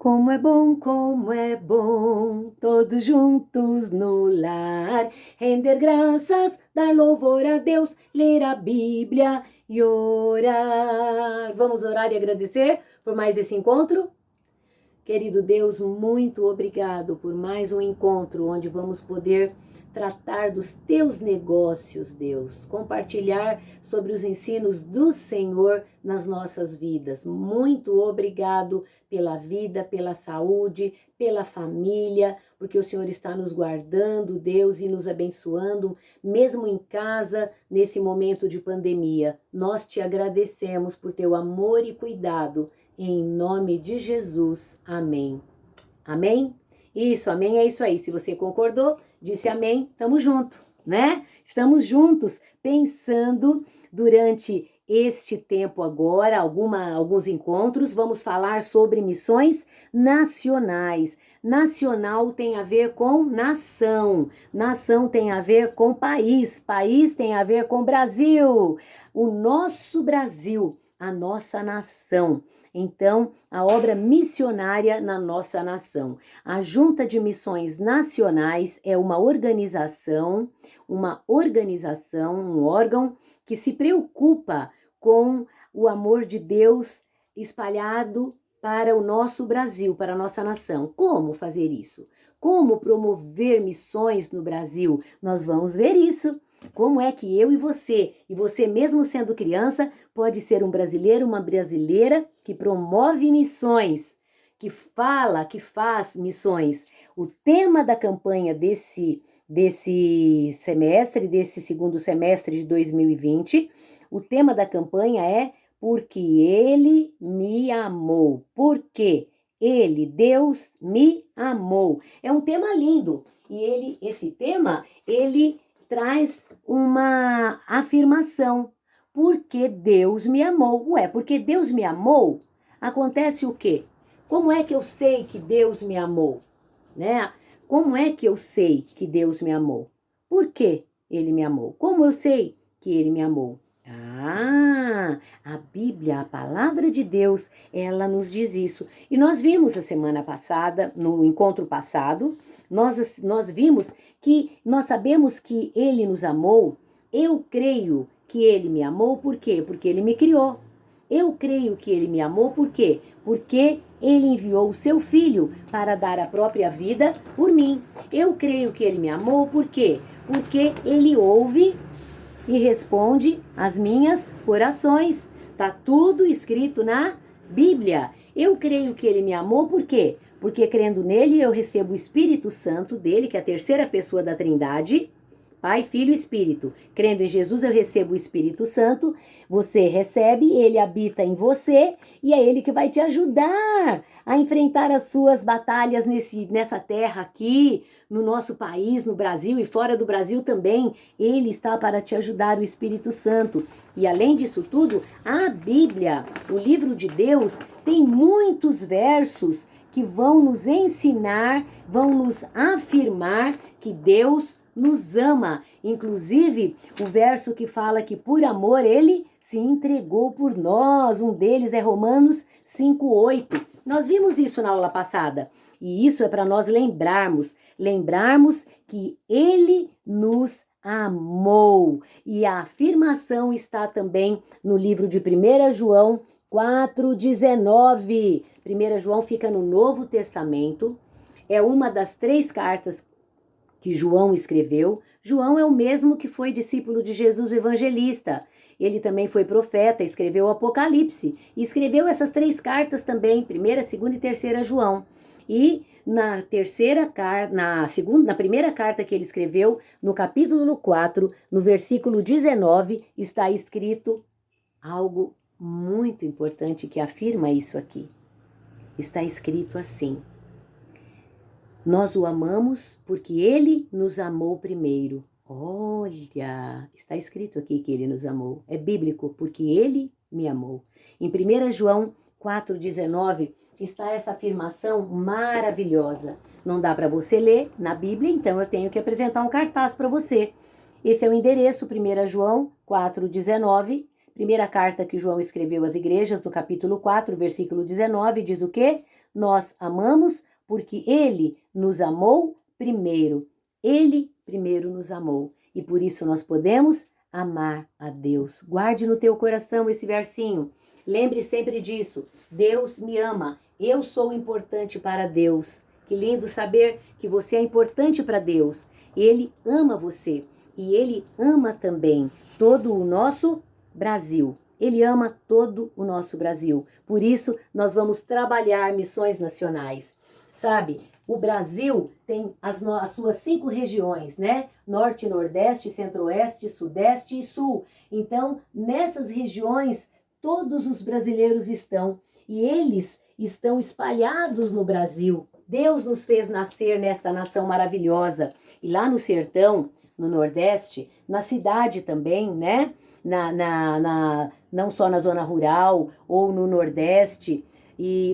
como é bom, todos juntos no lar, render graças, dar louvor a Deus, ler a Bíblia e orar. Vamos orar e agradecer por mais esse encontro? Querido Deus, muito obrigado por mais um encontro onde vamos poder tratar dos teus negócios, Deus, compartilhar sobre os ensinos do Senhor nas nossas vidas. Muito obrigado pela vida, pela saúde, pela família, porque o Senhor está nos guardando, Deus, e nos abençoando, mesmo em casa, nesse momento de pandemia. Nós te agradecemos por teu amor e cuidado. Em nome de Jesus, amém. Amém? Isso, amém, é isso aí. Se você concordou, disse amém, estamos juntos, né? Estamos juntos, pensando durante este tempo agora, alguns encontros, vamos falar sobre missões nacionais. Nacional tem a ver com nação, nação tem a ver com país, país tem a ver com Brasil, o nosso Brasil, a nossa nação. Então, a obra missionária na nossa nação. A Junta de Missões Nacionais é uma organização, um órgão que se preocupa com o amor de Deus espalhado para o nosso Brasil, para a nossa nação. Como fazer isso? Como promover missões no Brasil? Nós vamos ver isso. Como é que eu e você mesmo sendo criança, pode ser um brasileiro, uma brasileira que promove missões, que faz missões. O tema da campanha desse semestre, desse segundo semestre de 2020, o tema da campanha é Porque Ele me amou. Porque Ele, Deus, me amou. É um tema lindo. E esse tema, ele traz uma afirmação. Porque Deus me amou. Ué, porque Deus me amou, acontece o quê? Como é que eu sei que Deus me amou? Né? Como é que eu sei que Deus me amou? Por que Ele me amou? Como eu sei que Ele me amou? A Bíblia, a palavra de Deus, ela nos diz isso. E nós vimos a semana passada, no encontro passado, nós vimos que nós sabemos que Ele nos amou. Eu creio que Ele me amou, por quê? Porque Ele me criou. Eu creio que Ele me amou, por quê? Porque Ele enviou o seu Filho para dar a própria vida por mim. Eu creio que Ele me amou, por quê? Porque Ele ouve e responde às minhas orações. Tá tudo escrito na Bíblia. Eu creio que Ele me amou, por quê? Porque crendo nele eu recebo o Espírito Santo dele, que é a terceira pessoa da Trindade, Pai, Filho e Espírito. Crendo em Jesus eu recebo o Espírito Santo, você recebe, ele habita em você e é ele que vai te ajudar a enfrentar as suas batalhas nessa terra aqui, no nosso país, no Brasil e fora do Brasil também. Ele está para te ajudar, o Espírito Santo. E além disso tudo, a Bíblia, o livro de Deus, tem muitos versos que vão nos ensinar, vão nos afirmar que Deus nos ama. Inclusive, o verso que fala que por amor Ele se entregou por nós. Um deles é Romanos 5:8. Nós vimos isso na aula passada. E isso é para nós lembrarmos que Ele nos amou. E a afirmação está também no livro de 1 João 4:19. 1 João fica no Novo Testamento. É uma das 3 cartas que João escreveu. João é o mesmo que foi discípulo de Jesus, o evangelista. Ele também foi profeta, escreveu o Apocalipse. E escreveu essas 3 cartas também, 1ª, 2ª e 3ª João. E na primeira carta que ele escreveu, no capítulo 4, no versículo 19, está escrito algo muito importante que afirma isso aqui. Está escrito assim: nós o amamos porque ele nos amou primeiro. Olha, está escrito aqui que ele nos amou. É bíblico, porque ele me amou. Em 1 João 4,19 está essa afirmação maravilhosa. Não dá para você ler na Bíblia, então eu tenho que apresentar um cartaz para você. Esse é o endereço, 1 João 4,19. Primeira carta que João escreveu às igrejas, no capítulo 4, versículo 19, diz o quê? nós amamos porque Ele nos amou primeiro. Ele primeiro nos amou. E por isso nós podemos amar a Deus. Guarde no teu coração esse versinho. Lembre sempre disso. Deus me ama. Eu sou importante para Deus. Que lindo saber que você é importante para Deus. Ele ama você. E Ele ama também todo o nosso Brasil. Ele ama todo o nosso Brasil. Por isso, nós vamos trabalhar missões nacionais. Sabe, o Brasil tem as suas 5 regiões, né? Norte, Nordeste, Centro-Oeste, Sudeste e Sul. Então, nessas regiões, todos os brasileiros estão. E eles estão espalhados no Brasil. Deus nos fez nascer nesta nação maravilhosa. E lá no sertão, no Nordeste, na cidade também, né? Não só na zona rural ou no Nordeste,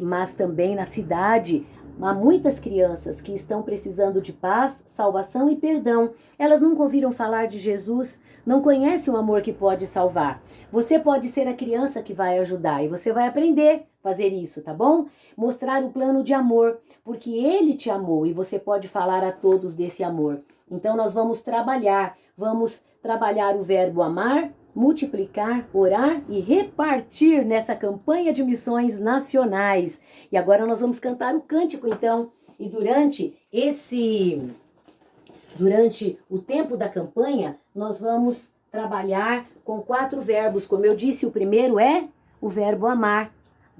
mas também na cidade. Há muitas crianças que estão precisando de paz, salvação e perdão. Elas nunca ouviram falar de Jesus, não conhecem o amor que pode salvar. Você pode ser a criança que vai ajudar e você vai aprender a fazer isso, tá bom? Mostrar o plano de amor, porque Ele te amou e você pode falar a todos desse amor. Então nós vamos trabalhar o verbo amar, multiplicar, orar e repartir nessa campanha de missões nacionais. E agora nós vamos cantar o cântico, então. E durante o tempo da campanha, nós vamos trabalhar com 4 verbos. Como eu disse, o primeiro é o verbo amar,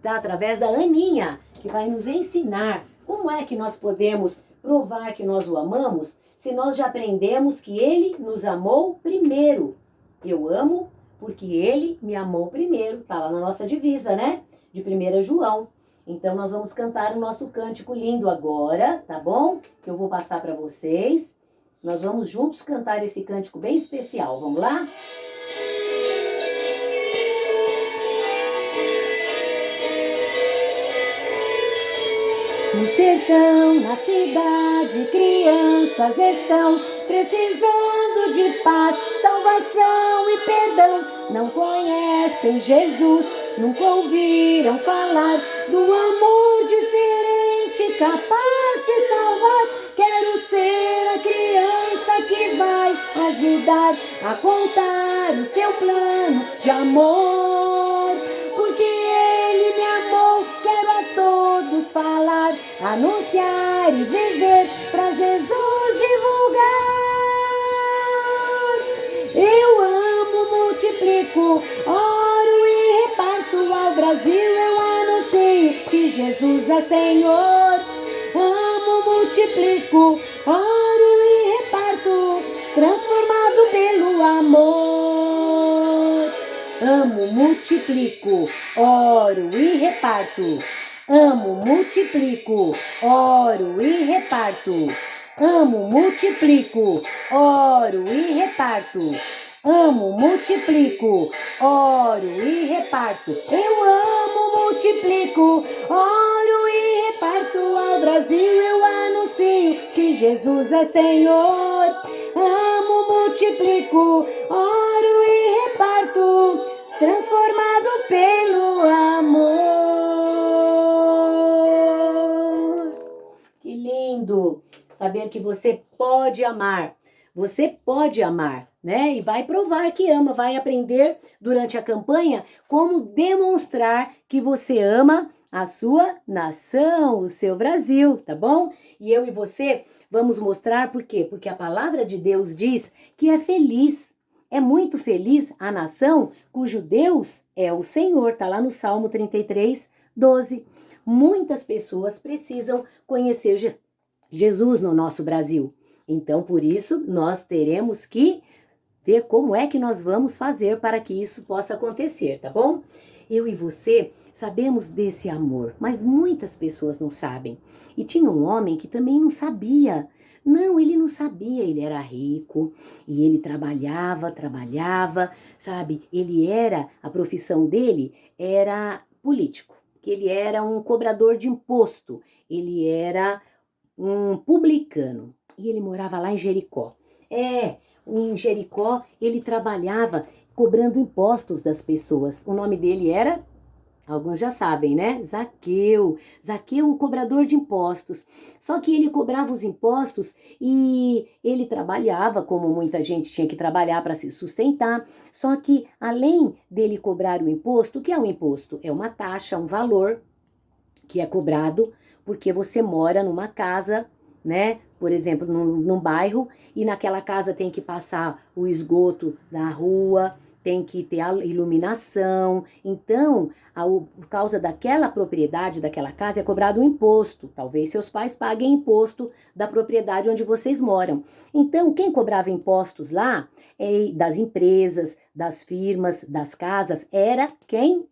tá? Através da Aninha, que vai nos ensinar como é que nós podemos provar que nós o amamos, se nós já aprendemos que Ele nos amou primeiro. Eu amo porque Ele me amou primeiro. Tá lá na nossa divisa, né? De 1 João. Então, nós vamos cantar o nosso cântico lindo agora, tá bom? Que eu vou passar para vocês. Nós vamos juntos cantar esse cântico bem especial. Vamos lá? No sertão, na cidade, crianças estão precisando de paz, salvação e perdão. Não conhecem Jesus, nunca ouviram falar do amor diferente, capaz de salvar. Quero ser a criança que vai ajudar a contar o seu plano de amor. Porque Ele me amou, quero a todos falar, anunciar e viver pra Jesus divulgar. Eu amo, multiplico, oro e reparto ao Brasil. Eu anuncio que Jesus é Senhor. Amo, multiplico, oro e reparto, transformado pelo amor. Amo, multiplico, oro e reparto. Amo, multiplico, oro e reparto. Amo, multiplico, oro e reparto. Amo, multiplico, oro e reparto. Eu amo, multiplico, oro e reparto ao Brasil. Eu anuncio que Jesus é Senhor. Amo, multiplico, oro e reparto, transformado pelo amor. Que lindo saber que você pode amar. Você pode amar, né? E vai provar que ama, vai aprender durante a campanha como demonstrar que você ama a sua nação, o seu Brasil, tá bom? E eu e você vamos mostrar por quê? Porque a palavra de Deus diz que é feliz. É muito feliz a nação cujo Deus é o Senhor. Tá lá no Salmo 33, 12. Muitas pessoas precisam conhecer Jesus no nosso Brasil. Então, por isso, nós teremos que ver como é que nós vamos fazer para que isso possa acontecer, tá bom? Eu e você sabemos desse amor, mas muitas pessoas não sabem. E tinha um homem que também não sabia. Não, ele não sabia, ele era rico e ele trabalhava, sabe? A profissão dele era político, que ele era um cobrador de imposto, ele era um publicano. E ele morava lá em Jericó. Em Jericó ele trabalhava cobrando impostos das pessoas. O nome dele era Alguns já sabem, né? Zaqueu. Zaqueu, o cobrador de impostos. Só que ele cobrava os impostos e ele trabalhava, como muita gente tinha que trabalhar para se sustentar. Só que, além dele cobrar o imposto, o que é um imposto? É uma taxa, um valor que é cobrado porque você mora numa casa, né? Por exemplo, num bairro, e naquela casa tem que passar o esgoto na rua, tem que ter a iluminação. Então, por causa daquela propriedade, daquela casa, é cobrado um imposto. Talvez seus pais paguem imposto da propriedade onde vocês moram. Então, quem cobrava impostos lá, das empresas, das firmas, das casas, era quem?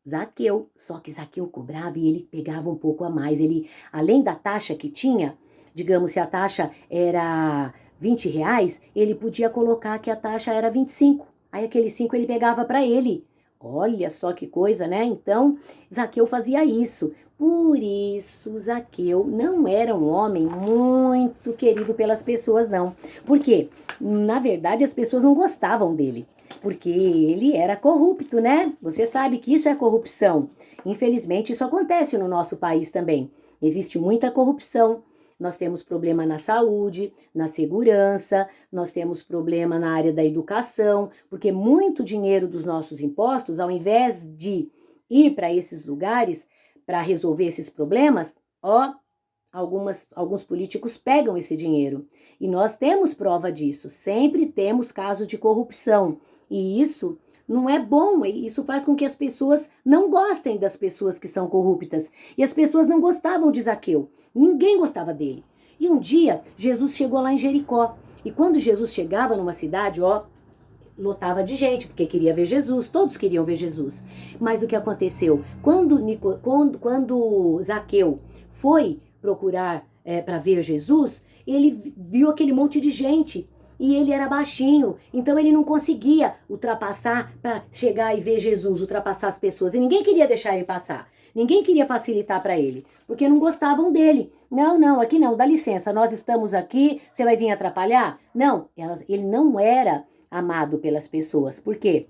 Zaqueu. Só que Zaqueu cobrava e ele pegava um pouco a mais. Ele, além da taxa que tinha, digamos, se a taxa era R$ 20, ele podia colocar que a taxa era 25. Aí aquele 5 ele pegava para ele. Olha só que coisa, né? Então, Zaqueu fazia isso. Por isso, Zaqueu não era um homem muito querido pelas pessoas, não. Por quê? Na verdade, as pessoas não gostavam dele. Porque ele era corrupto, né? Você sabe que isso é corrupção. Infelizmente, isso acontece no nosso país também. Existe muita corrupção. Nós temos problema na saúde, na segurança, nós temos problema na área da educação, porque muito dinheiro dos nossos impostos, ao invés de ir para esses lugares para resolver esses problemas, alguns políticos pegam esse dinheiro. E nós temos prova disso. Sempre temos casos de corrupção. E isso não é bom, isso faz com que as pessoas não gostem das pessoas que são corruptas. E as pessoas não gostavam de Zaqueu, ninguém gostava dele. E um dia, Jesus chegou lá em Jericó. E quando Jesus chegava numa cidade, lotava de gente, porque queria ver Jesus, todos queriam ver Jesus. Mas o que aconteceu? Quando Zaqueu foi procurar para ver Jesus, ele viu aquele monte de gente. E ele era baixinho, então ele não conseguia ultrapassar para chegar e ver Jesus, ultrapassar as pessoas. E ninguém queria deixar ele passar. Ninguém queria facilitar para ele, porque não gostavam dele. Não, não, aqui não, dá licença, nós estamos aqui, você vai vir atrapalhar? Não, ele não era amado pelas pessoas. Por quê?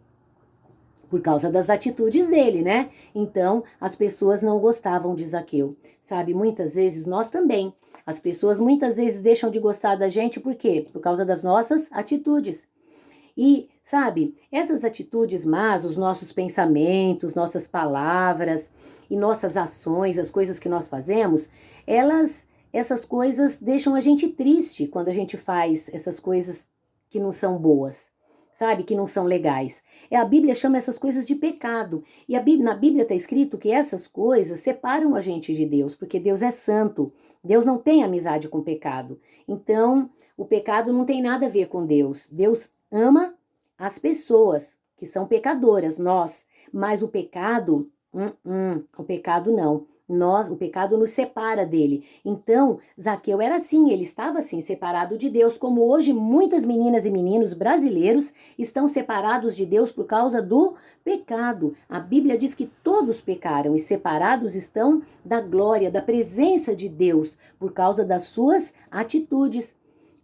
Por causa das atitudes dele, né? Então, as pessoas não gostavam de Zaqueu. Sabe, muitas vezes nós também. As pessoas muitas vezes deixam de gostar da gente, por quê? Por causa das nossas atitudes. E, sabe, essas atitudes más, os nossos pensamentos, nossas palavras e nossas ações, as coisas que nós fazemos, essas coisas deixam a gente triste quando a gente faz essas coisas que não são boas, sabe, que não são legais. A Bíblia chama essas coisas de pecado. E na Bíblia está escrito que essas coisas separam a gente de Deus, porque Deus é santo. Deus não tem amizade com o pecado. Então, o pecado não tem nada a ver com Deus. Deus ama as pessoas que são pecadoras, nós. Mas o pecado não. O pecado nos separa dele. Então, Zaqueu era assim, ele estava assim, separado de Deus, como hoje muitas meninas e meninos brasileiros estão separados de Deus por causa do pecado. A Bíblia diz que todos pecaram e separados estão da glória, da presença de Deus, por causa das suas atitudes.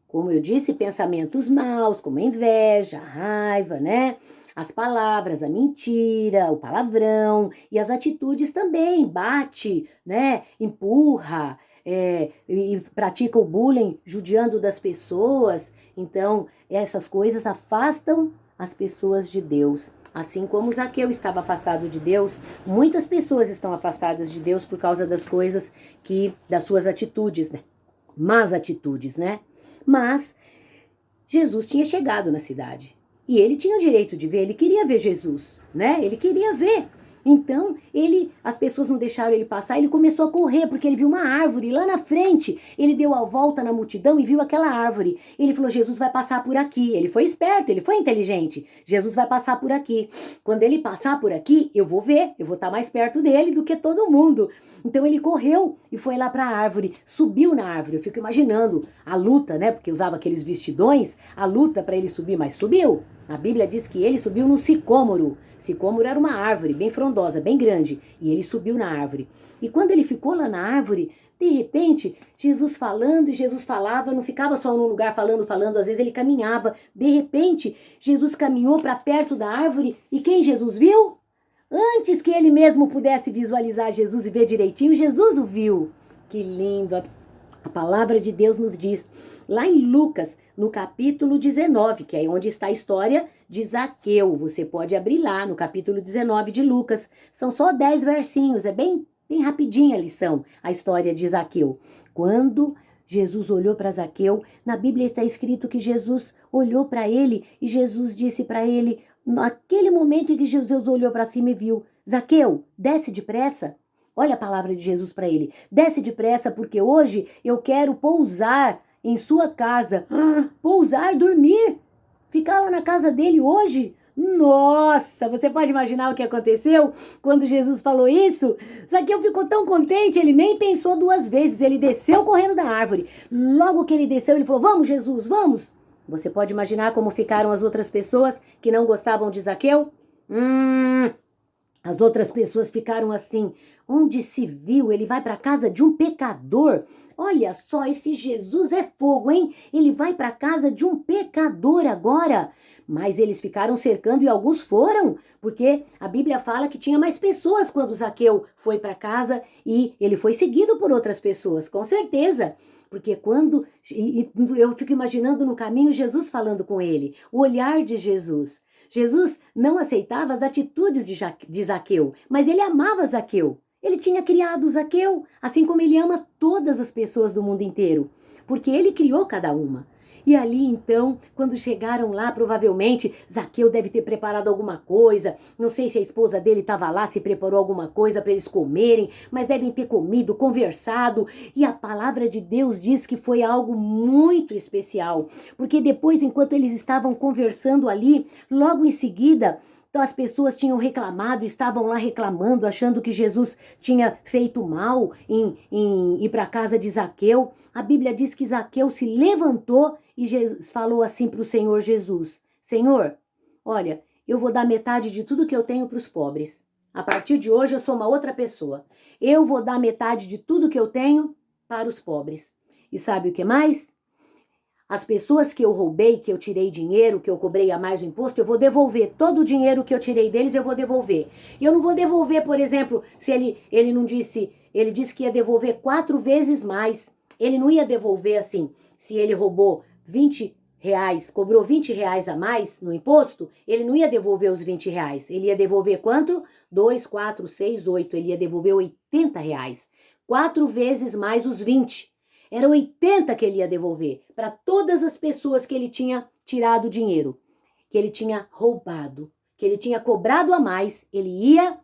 Como eu disse, pensamentos maus, como a inveja, a raiva, né? As palavras, a mentira, o palavrão e as atitudes também, bate, né? Empurra, e pratica o bullying, judiando das pessoas. Então, essas coisas afastam as pessoas de Deus. Assim como Zaqueu estava afastado de Deus, muitas pessoas estão afastadas de Deus por causa das coisas das suas atitudes, né? Más atitudes, né? Mas Jesus tinha chegado na cidade. E ele tinha o direito de ver, ele queria ver Jesus, né? Ele queria ver. Então, as pessoas não deixaram ele passar, ele começou a correr, porque ele viu uma árvore lá na frente. Ele deu a volta na multidão e viu aquela árvore. Ele falou, Jesus vai passar por aqui. Ele foi esperto, ele foi inteligente. Jesus vai passar por aqui. Quando ele passar por aqui, eu vou ver, eu vou estar mais perto dele do que todo mundo. Então, ele correu e foi lá para a árvore, subiu na árvore. Eu fico imaginando a luta, né? Porque usava aqueles vestidões, a luta para ele subir, mas subiu. A Bíblia diz que ele subiu no sicômoro. Sicômoro era uma árvore bem frondosa, bem grande. E ele subiu na árvore. E quando ele ficou lá na árvore, de repente, Jesus falando e Jesus falava, não ficava só num lugar falando, às vezes ele caminhava. De repente, Jesus caminhou para perto da árvore e quem Jesus viu? Antes que ele mesmo pudesse visualizar Jesus e ver direitinho, Jesus o viu. Que lindo! A palavra de Deus nos diz, lá em Lucas, no capítulo 19, que é onde está a história de Zaqueu. Você pode abrir lá no capítulo 19 de Lucas. São só 10 versinhos, é bem rapidinha a lição, a história de Zaqueu. Quando Jesus olhou para Zaqueu, na Bíblia está escrito que Jesus olhou para ele e Jesus disse para ele, naquele momento em que Jesus olhou para cima e viu, Zaqueu, desce depressa. Olha a palavra de Jesus para ele. Desce depressa porque hoje eu quero pousar em sua casa. Pousar, dormir. Ficar lá na casa dele hoje? Nossa, você pode imaginar o que aconteceu quando Jesus falou isso? Zaqueu ficou tão contente, ele nem pensou duas vezes. Ele desceu correndo da árvore. Logo que ele desceu, ele falou, vamos Jesus, vamos. Você pode imaginar como ficaram as outras pessoas que não gostavam de Zaqueu? As outras pessoas ficaram assim, onde se viu, ele vai para a casa de um pecador. Olha só, esse Jesus é fogo, hein? Ele vai para a casa de um pecador agora. Mas eles ficaram cercando e alguns foram, porque a Bíblia fala que tinha mais pessoas quando Zaqueu foi para casa e ele foi seguido por outras pessoas, com certeza. Porque quando eu fico imaginando no caminho Jesus falando com ele, o olhar de Jesus. Jesus não aceitava as atitudes de Zaqueu, mas ele amava Zaqueu. Ele tinha criado Zaqueu, assim como ele ama todas as pessoas do mundo inteiro, porque ele criou cada uma. E ali então, quando chegaram lá, provavelmente Zaqueu deve ter preparado alguma coisa. Não sei se a esposa dele estava lá, se preparou alguma coisa para eles comerem, mas devem ter comido, conversado. E a palavra de Deus diz que foi algo muito especial, porque depois, enquanto eles estavam conversando ali, logo em seguida, então as pessoas tinham reclamado, estavam lá reclamando, achando que Jesus tinha feito mal em ir para a casa de Zaqueu. A Bíblia diz que Zaqueu se levantou e falou assim para o Senhor Jesus, Senhor, olha, eu vou dar metade de tudo que eu tenho para os pobres. A partir de hoje eu sou uma outra pessoa. Eu vou dar metade de tudo que eu tenho para os pobres. E sabe o que mais? As pessoas que eu roubei, que eu tirei dinheiro, que eu cobrei a mais o imposto, eu vou devolver. Todo o dinheiro que eu tirei deles, eu vou devolver. E eu não vou devolver, por exemplo, se ele não disse, ele disse que ia devolver 4 vezes mais. Ele não ia devolver assim, se ele roubou 20 reais, cobrou 20 reais a mais no imposto, ele não ia devolver os 20 reais. Ele ia devolver quanto? 2, 4, 6, 8. Ele ia devolver 80 reais. 4 vezes mais os 20. Era 80 que ele ia devolver para todas as pessoas que ele tinha tirado dinheiro, que ele tinha roubado, que ele tinha cobrado a mais, ele ia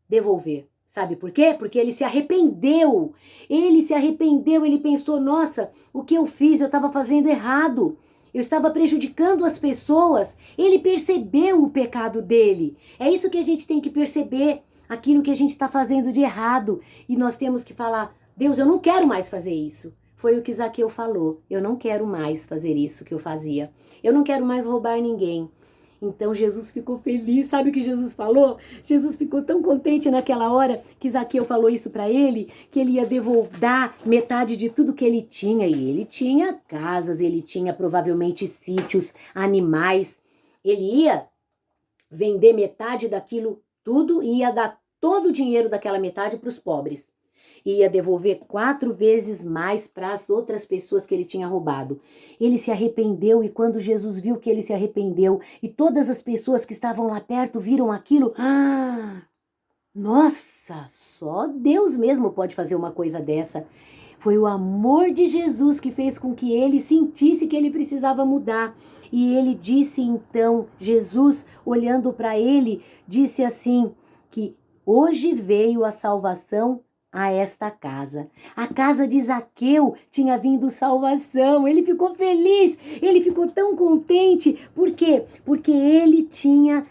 devolver. Sabe por quê? Porque ele se arrependeu. Ele se arrependeu, ele pensou, nossa, o que eu fiz, eu estava fazendo errado. Eu estava prejudicando as pessoas. Ele percebeu o pecado dele. É isso que a gente tem que perceber, aquilo que a gente está fazendo de errado. E nós temos que falar, Deus, eu não quero mais fazer isso. Foi o que Zaqueu falou. Eu não quero mais fazer isso que eu fazia. Eu não quero mais roubar ninguém. Então Jesus ficou feliz. Sabe o que Jesus falou? Jesus ficou tão contente naquela hora que Zaqueu falou isso para ele, que ele ia dar metade de tudo que ele tinha. E ele tinha casas, ele tinha provavelmente sítios, animais. Ele ia vender metade daquilo tudo e ia dar todo o dinheiro daquela metade para os pobres. Ia devolver 4 vezes mais para as outras pessoas que ele tinha roubado. Ele se arrependeu e quando Jesus viu que ele se arrependeu e todas as pessoas que estavam lá perto viram aquilo, nossa, só Deus mesmo pode fazer uma coisa dessa. Foi o amor de Jesus que fez com que ele sentisse que ele precisava mudar. E ele disse então, Jesus, olhando para ele, disse assim, que hoje veio a salvação a esta casa. A casa de Zaqueu tinha vindo salvação. Ele ficou feliz, ele ficou tão contente. Por quê? Porque ele tinha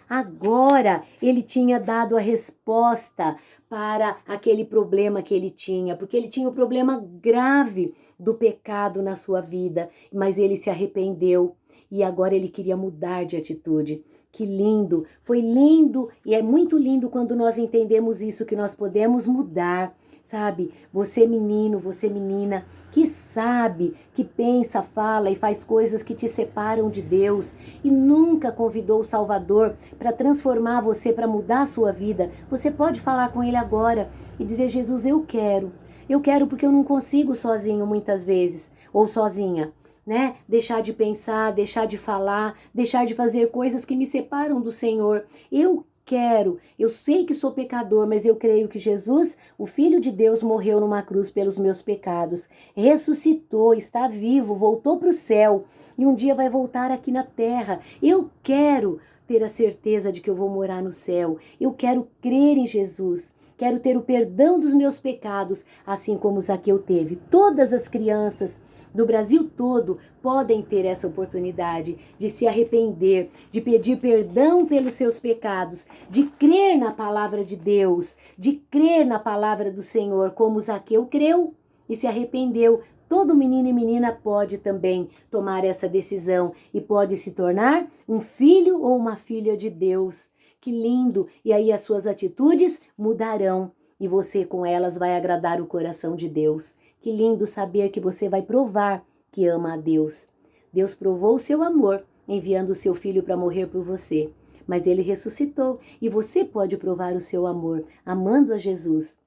dado a resposta para aquele problema que ele tinha, porque ele tinha um problema grave do pecado na sua vida, mas ele se arrependeu e agora ele queria mudar de atitude. Que lindo, foi lindo e é muito lindo quando nós entendemos isso, que nós podemos mudar. sabe? Você menino, você menina, que sabe, que pensa, fala e faz coisas que te separam de Deus e nunca convidou o Salvador para transformar você, para mudar a sua vida. Você pode falar com Ele agora e dizer: Jesus, eu quero. Eu quero porque eu não consigo sozinho muitas vezes, ou sozinha, né? Deixar de pensar, deixar de falar, deixar de fazer coisas que me separam do Senhor. Eu quero, eu sei que sou pecador, mas eu creio que Jesus, o Filho de Deus, morreu numa cruz pelos meus pecados, ressuscitou, está vivo, voltou para o céu e um dia vai voltar aqui na terra. Eu quero ter a certeza de que eu vou morar no céu. Eu quero crer em Jesus. Quero ter o perdão dos meus pecados, assim como Zaqueu teve. Todas as crianças do Brasil todo podem ter essa oportunidade de se arrepender, de pedir perdão pelos seus pecados, de crer na palavra de Deus, de crer na palavra do Senhor, como Zaqueu creu e se arrependeu. Todo menino e menina pode também tomar essa decisão e pode se tornar um filho ou uma filha de Deus. Que lindo! E aí as suas atitudes mudarão e você com elas vai agradar o coração de Deus. Que lindo saber que você vai provar que ama a Deus. Deus provou o seu amor enviando o seu filho para morrer por você. Mas ele ressuscitou e você pode provar o seu amor amando a Jesus,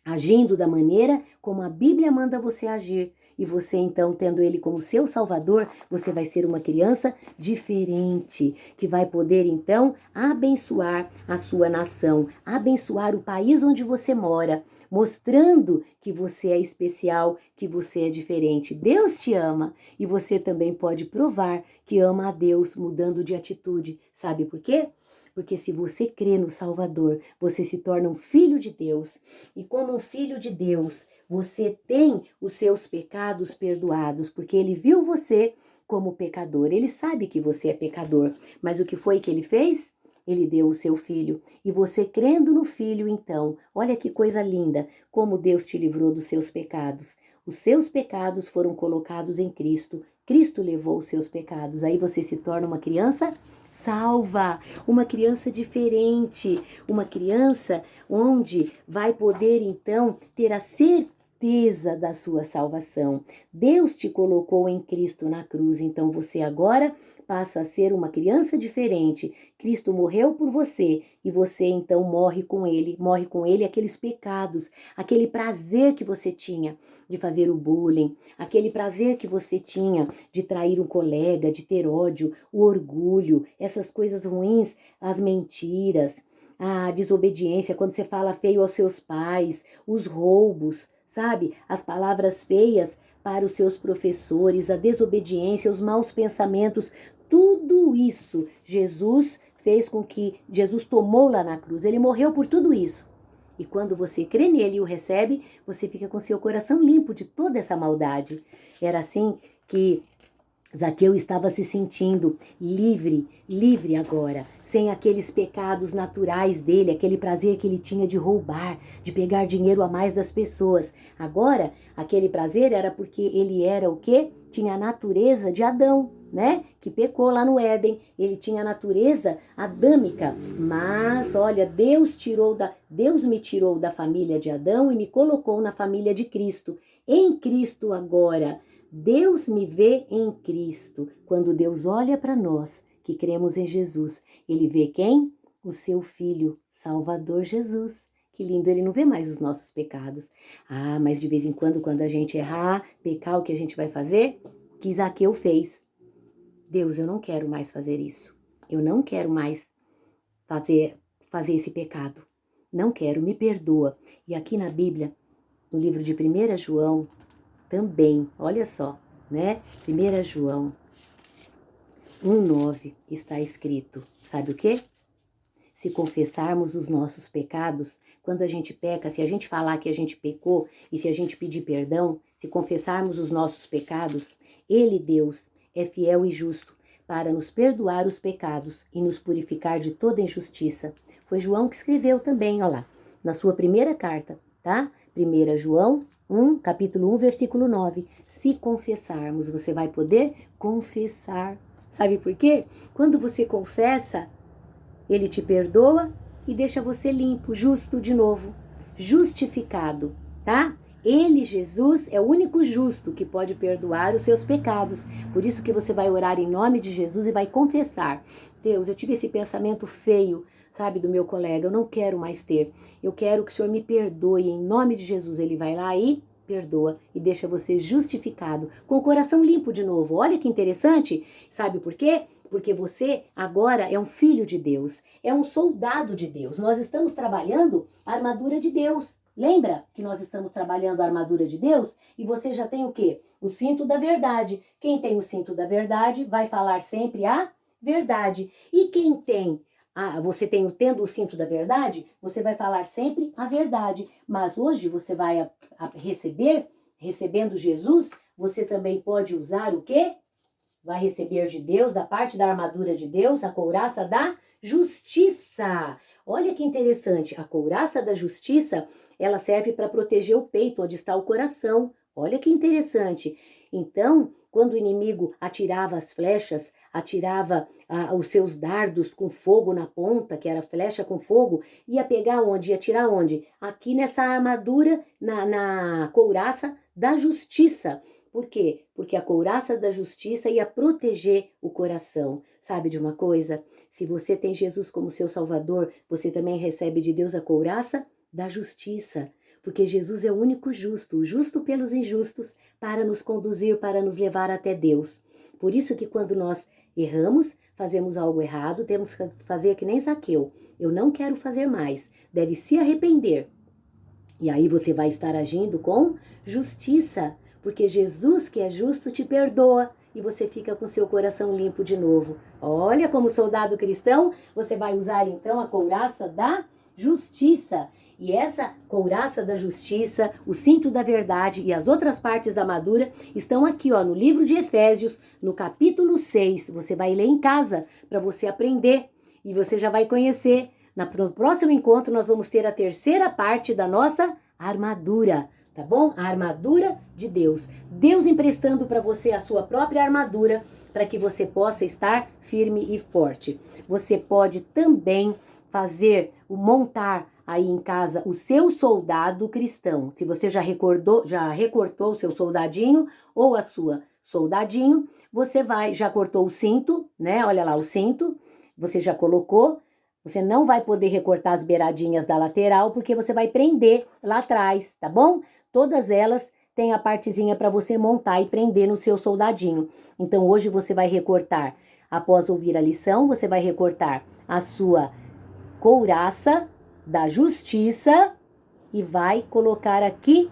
agindo da maneira como a Bíblia manda você agir. E você então, tendo ele como seu Salvador, você vai ser uma criança diferente, que vai poder então abençoar a sua nação, abençoar o país onde você mora, mostrando que você é especial, que você é diferente. Deus te ama e você também pode provar que ama a Deus mudando de atitude. Sabe por quê? Porque se você crê no Salvador, você se torna um filho de Deus. E como um filho de Deus, você tem os seus pecados perdoados, porque ele viu você como pecador. Ele sabe que você é pecador, mas o que foi que ele fez? Ele deu o seu filho. E você crendo no filho, então, olha que coisa linda, como Deus te livrou dos seus pecados. Os seus pecados foram colocados em Cristo. Cristo levou os seus pecados. Aí você se torna uma criança salva, uma criança diferente, uma criança onde vai poder então ter a certeza da sua salvação. Deus te colocou em Cristo na cruz, então você agora passa a ser uma criança diferente. Cristo morreu por você e você então morre com ele aqueles pecados, aquele prazer que você tinha de fazer o bullying, aquele prazer que você tinha de trair um colega, de ter ódio, o orgulho, essas coisas ruins, as mentiras, a desobediência, quando você fala feio aos seus pais, os roubos, sabe? As palavras feias para os seus professores, a desobediência, os maus pensamentos, tudo isso Jesus fez com que Jesus tomou lá na cruz. Ele morreu por tudo isso. E quando você crê nele e o recebe, você fica com seu coração limpo de toda essa maldade. Era assim que Zaqueu estava se sentindo livre agora, sem aqueles pecados naturais dele, aquele prazer que ele tinha de roubar, de pegar dinheiro a mais das pessoas. Agora, aquele prazer era porque ele era o quê? Tinha a natureza de Adão, né? Que pecou lá no Éden. Ele tinha a natureza adâmica. Mas, olha, Deus me tirou da família de Adão e me colocou na família de Cristo. Em Cristo agora, Deus me vê em Cristo. Quando Deus olha para nós, que cremos em Jesus, ele vê quem? O seu Filho, Salvador Jesus. Que lindo, ele não vê mais os nossos pecados. Ah, mas de vez em quando a gente errar, pecar, o que a gente vai fazer? O que Zaqueu fez. Deus, eu não quero mais fazer isso. Eu não quero mais fazer esse pecado. Não quero, me perdoa. E aqui na Bíblia, no livro de 1 João, também, olha só, né? 1 João 1,9 está escrito, sabe o quê? Se confessarmos os nossos pecados, quando a gente peca, se a gente falar que a gente pecou e se a gente pedir perdão, se confessarmos os nossos pecados, Ele, Deus, é fiel e justo para nos perdoar os pecados e nos purificar de toda injustiça. Foi João que escreveu também, olha lá, na sua primeira carta, tá? 1 João 1, capítulo 1, versículo 9. Se confessarmos, você vai poder confessar. Sabe por quê? Quando você confessa, ele te perdoa e deixa você limpo, justo de novo, justificado. tá? Ele, Jesus, é o único justo que pode perdoar os seus pecados. Por isso que você vai orar em nome de Jesus e vai confessar. Deus, eu tive esse pensamento feio, sabe, do meu colega, eu não quero mais ter. Eu quero que o Senhor me perdoe em nome de Jesus. Ele vai lá e perdoa e deixa você justificado, com o coração limpo de novo. Olha que interessante, sabe por quê? Porque você agora é um filho de Deus, é um soldado de Deus. Nós estamos trabalhando a armadura de Deus. Lembra que nós estamos trabalhando a armadura de Deus? E você já tem o quê? O cinto da verdade. Quem tem o cinto da verdade vai falar sempre a verdade. E quem tem, tendo o cinto da verdade, você vai falar sempre a verdade. Mas hoje você vai recebendo Jesus, você também pode usar o quê? Vai receber de Deus, da parte da armadura de Deus, a couraça da justiça. Olha que interessante, a couraça da justiça, ela serve para proteger o peito, onde está o coração. Olha que interessante. Então, quando o inimigo atirava as flechas, atirava os seus dardos com fogo na ponta, que era flecha com fogo, ia pegar onde? Ia atirar onde? Aqui nessa armadura, na couraça da justiça. Por quê? Porque a couraça da justiça ia proteger o coração. Sabe de uma coisa? Se você tem Jesus como seu Salvador, você também recebe de Deus a couraça da justiça. Porque Jesus é o único justo, o justo pelos injustos, para nos conduzir, para nos levar até Deus. Por isso que quando nós erramos, fazemos algo errado, temos que fazer que nem Zaqueu. Eu não quero fazer mais. Deve se arrepender. E aí você vai estar agindo com justiça. Porque Jesus, que é justo, te perdoa e você fica com seu coração limpo de novo. Olha, como soldado cristão, você vai usar então a couraça da justiça. E essa couraça da justiça, o cinto da verdade e as outras partes da armadura estão aqui, ó, no livro de Efésios, no capítulo 6. Você vai ler em casa para você aprender e você já vai conhecer. No próximo encontro nós vamos ter a terceira parte da nossa armadura. Tá bom? A armadura de Deus. Deus emprestando para você a sua própria armadura para que você possa estar firme e forte. Você pode também montar aí em casa o seu soldado cristão. Se você já recortou o seu soldadinho ou a sua soldadinho, você já cortou o cinto, né? Olha lá o cinto, você já colocou. Você não vai poder recortar as beiradinhas da lateral porque você vai prender lá atrás, tá bom? Todas elas têm a partezinha para você montar e prender no seu soldadinho. Então hoje você vai recortar, após ouvir a lição, você vai recortar a sua couraça da justiça e vai colocar aqui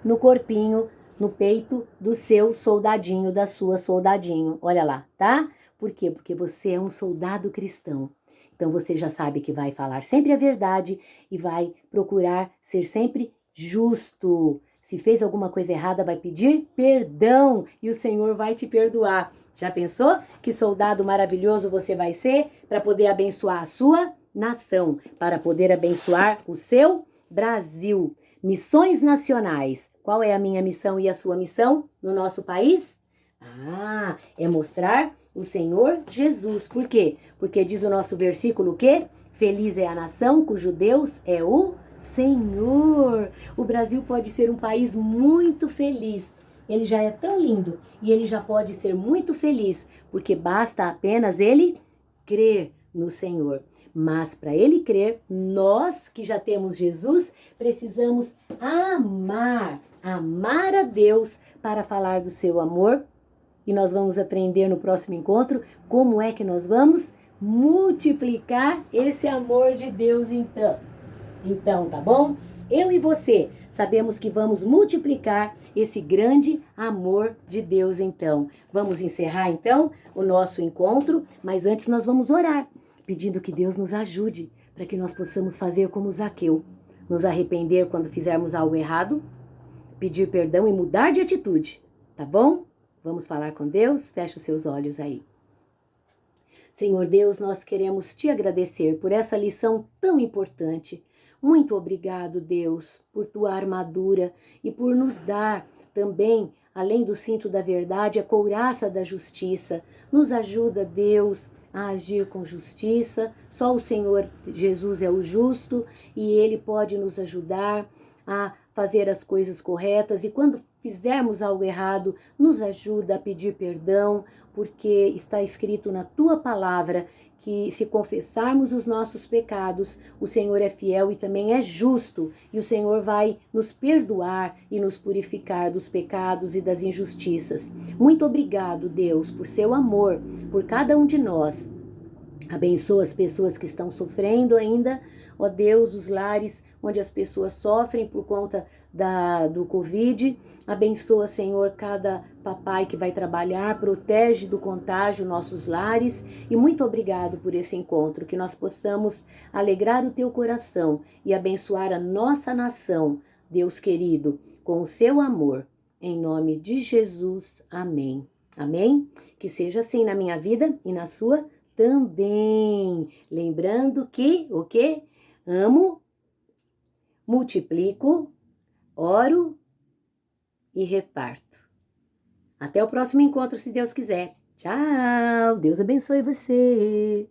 no corpinho, no peito do seu soldadinho, da sua soldadinho. Olha lá, tá? Por quê? Porque você é um soldado cristão. Então você já sabe que vai falar sempre a verdade e vai procurar ser sempre justo. Se fez alguma coisa errada, vai pedir perdão e o Senhor vai te perdoar. Já pensou que soldado maravilhoso você vai ser para poder abençoar a sua nação, para poder abençoar o seu Brasil? Missões nacionais. Qual é a minha missão e a sua missão no nosso país? É mostrar o Senhor Jesus. Por quê? Porque diz o nosso versículo que feliz é a nação cujo Deus é o Senhor. O Brasil pode ser um país muito feliz. Ele já é tão lindo e ele já pode ser muito feliz, porque basta apenas ele crer no Senhor. Mas para ele crer, nós que já temos Jesus, precisamos amar a Deus para falar do seu amor. E nós vamos aprender no próximo encontro como é que nós vamos multiplicar esse amor de Deus então. Então, tá bom? Eu e você sabemos que vamos multiplicar esse grande amor de Deus então. Vamos encerrar então o nosso encontro, mas antes nós vamos orar, pedindo que Deus nos ajude para que nós possamos fazer como Zaqueu, nos arrepender quando fizermos algo errado, pedir perdão e mudar de atitude, tá bom? Vamos falar com Deus? Feche os seus olhos aí. Senhor Deus, nós queremos te agradecer por essa lição tão importante. Muito obrigado, Deus, por tua armadura e por nos dar também, além do cinto da verdade, a couraça da justiça. Nos ajuda, Deus, a agir com justiça. Só o Senhor Jesus é o justo e Ele pode nos ajudar a fazer as coisas corretas, e quando fizermos algo errado, nos ajuda a pedir perdão, porque está escrito na tua palavra que se confessarmos os nossos pecados, o Senhor é fiel e também é justo, e o Senhor vai nos perdoar e nos purificar dos pecados e das injustiças. Muito obrigado, Deus, por seu amor, por cada um de nós. Abençoa as pessoas que estão sofrendo ainda, ó Deus, os lares onde as pessoas sofrem por conta do Covid. Abençoa, Senhor, cada papai que vai trabalhar, protege do contágio nossos lares. E muito obrigado por esse encontro, que nós possamos alegrar o teu coração e abençoar a nossa nação, Deus querido, com o seu amor. Em nome de Jesus, amém. Amém? Que seja assim na minha vida e na sua também. Lembrando que o quê? Amo, multiplico, oro e reparto. Até o próximo encontro, se Deus quiser. Tchau! Deus abençoe você!